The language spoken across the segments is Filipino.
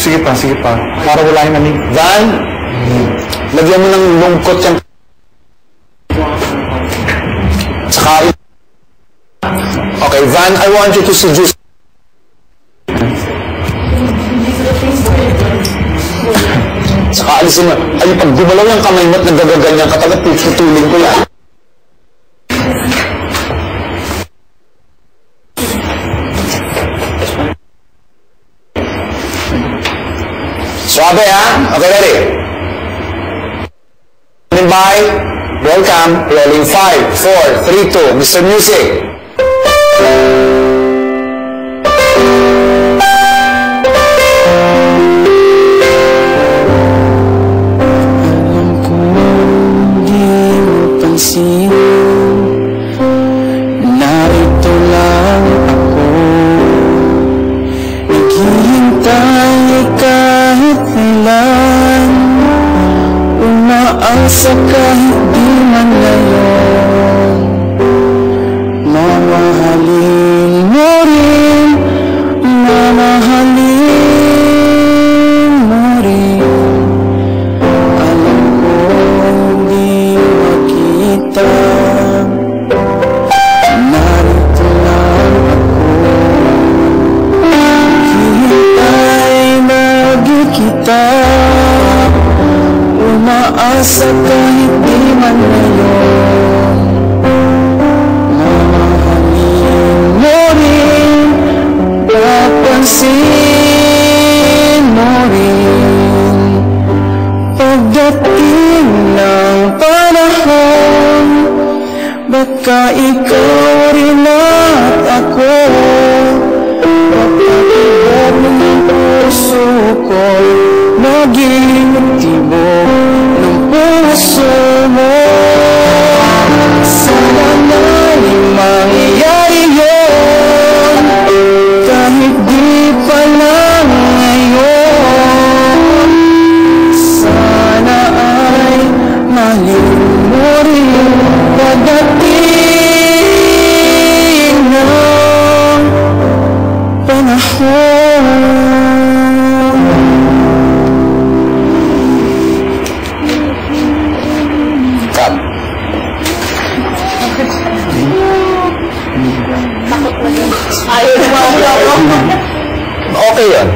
Sige pa, sige pa. Para wala yung aning. Van, lagyan mo ng lungkot yung... Saka... Okay, Van, I want you to seduce... Saka alisin mo. Ay, pag gumalaw yung kamay mo at nagagaganyan ka talaga, tutulin ko yan. Suabe, ha? Okay, ready? Bye. Welcome. Rolling 5, 4, 3, 2. Mr. Music. Narito lang ako, naghihintay kahit kailan, umaasa kahit di man ngayon. Mamahalin mo rin, mamahalin mo rin. Alam ko hindi makita, narito lang ako, hihintay magkikita, umaasa kahit di man ngayon. Mamahalin mo rin, papansin mo rin, pagdating ng panahon, baka ikaw rin at ako, mapatibok ng puso ko, maging tibok ng puso mo. Sana na'y mangyayari yun, kahit di pa lang ngayon. Sana ay mahalin mo rin, pagdating ng panahon. Cut. Okay yun.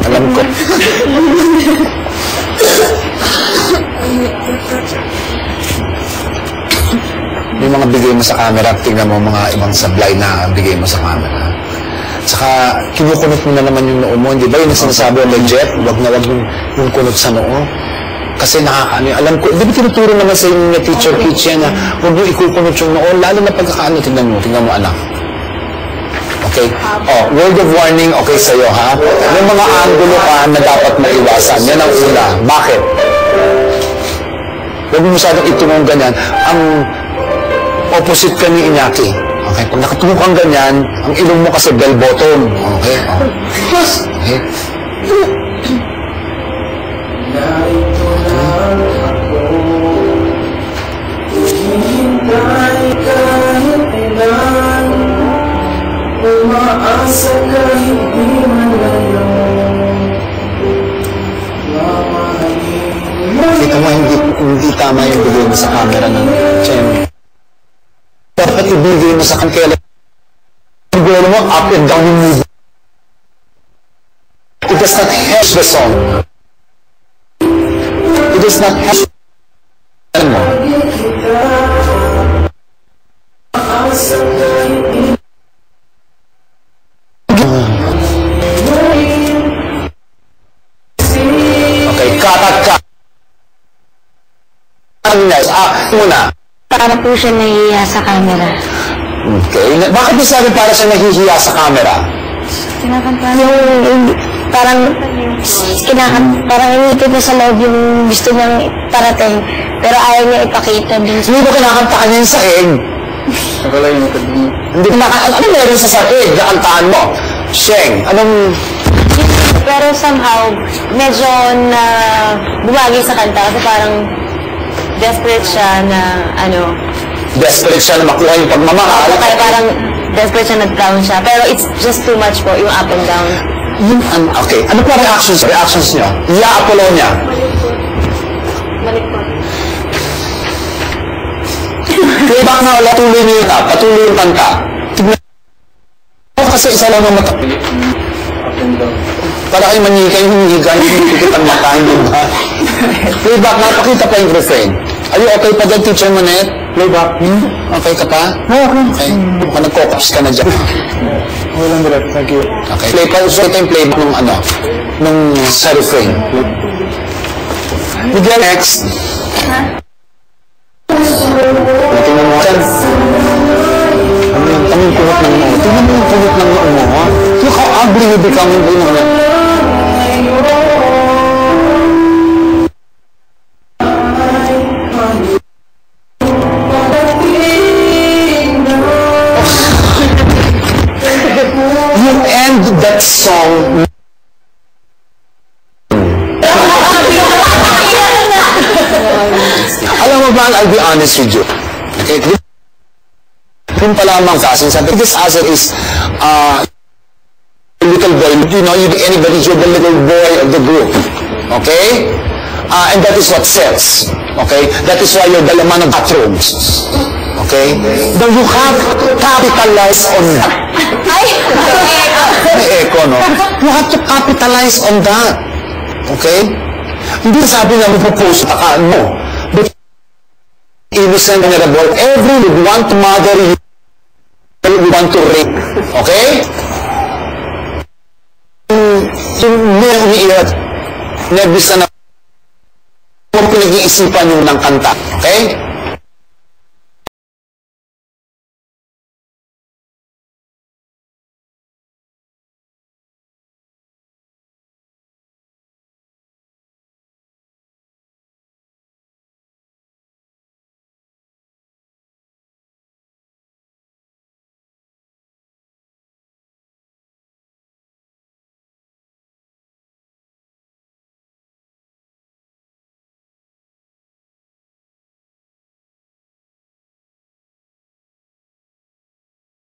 Alam ko. Yung mga bigay mo sa camera, tingnan mo mga ibang sablay na bigay mo sa camera. Saka, kinukunot mo na naman yung noo mo, hindi ba? Yung sinasabi mo, Jeff, wag na wag yung kunot sa noo. Kasi nakakaano yun. Alam ko, di ba tinuturo naman sa inyo na Teacher Kitsch yan na huwag mo ikukunot yung noo, lalo na pagkakaano, tingnan mo anak. Okay? Oh, word of warning, okay sa'yo, ha? May mga angulo ka na dapat maiwasan. Yan ang una. Bakit? Huwag mo masyadong itungong ganyan. Ang opposite ka ni Iñaki. Okay? Pag nakatungong kang ganyan, ang ilong mo kasi bell bottom. Okay? Oh. Okay? Narito lang ako, hihintay kahit kailan, umaasa kahit di man ngayon. Mamahalin mo Kita mo, hindi tama yung bigay mo sa camera ng Chen. Dapat ibigay mo sa kankela. Ang goal mo, up and down yung move. It does not help the song. It does not help. Ano mo? Okay, cut. Muna. Para po siya nahihiya sa camera. Okay. Bakit mo sabi para siya nahihiya sa camera? Yung parang parang inipit na sa loob yung gusto niyang parating. Pero ayaw niya ipakita dun. Hindi ba kinakanta ka niya yung saing? Nakala yung matagin. Hindi ano meron sa saing? Nakantaan mo? Sheng, anong... Pero somehow, medyo na bumagi sa kanta kasi parang desperate siya na desperate siya na makuha yung pagmamahal. Kaya parang desperate siya, nag-down siya. Pero it's just too much po, yung up and down. Okay. Ano pa reactions niyo? Apollonia. Balik po. Playback na wala, patuloy yung kanta. Tignan mo kasi isa lang ang mata. Para kayo manika yung higa, yung higit ang mata, hindi ba? Playback na, pakita pa yung refrain. Are you okay pa dyan, Teacher Manette? Playback. Okay ka pa? Okay. Nagko-cops ka na dyan. Walang direct. Thank you. Okay. Play pa, so ito yung playback nung nung sa refrain. Bigyan next. Tingnan mo. Ano yung kunot ng mo? Tingnan mo yung kunot ng mo. Look how ugly you become in the moment. You end that song. Alam mo ba, I'll be honest with you. Okay? Yun pa lamang kasi, sabi, this asset is, little boy, anybody, you're the little boy of the group. Okay? And that is what sells. Okay? That is why you're the laman of bathrooms. Okay? Now you have to capitalize on that. May echo, no? You have to capitalize on that. Okay? Hindi sabi na mag-propose ka, no. But innocent and rebel, every would want to mother you, would want to rape. Okay? Yung may umiiyak, nervous na huwag pinag-iisipan yung ng kanta. Okay?